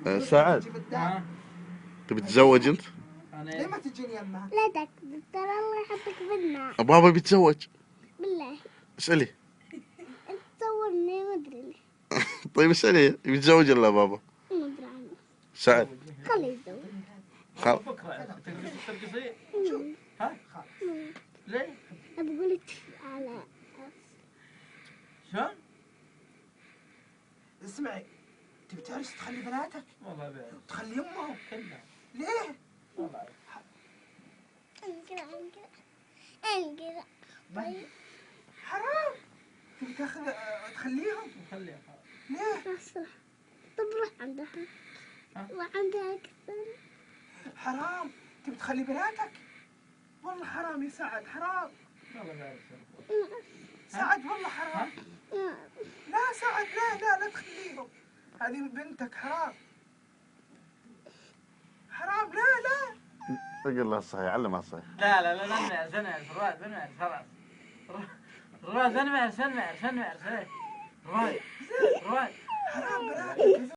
سعد، تبي تتزوج انت؟ ليه ما تجيني يمها؟ لا تكذب، ترى الله يحطك بالنار. بابا بيتزوج. بالله اسألي. انت تصورني ما ادري ليه. طيب اسألي، بيتزوج ولا بابا؟ ما ادري عنه. سعد. خليه يتزوج. خل. ترقصين؟ ها؟ ليه؟ بقول لك على شلون؟ اسمعي، تبي تعرس تخلي بناتك؟ والله بعرف. تخلي امهم؟ كلها. ليه؟ والله انقرا. طيب حرام. تبي تخليهم؟ خليها. ليه؟ اصلا طب روح عندها وعندها اكثر. حرام. تبي تخلي بناتك؟ والله حرام يا سعد، حرام. والله بعرف. سعد والله حرام. لا سعد، لا تخليهم. هذه بنتك، حرام. حرام، لا. قل لها الصحيح، علمها الصحيح. لا نمعس رواد خلاص. رواد نمعس رواد. حرام بناتك.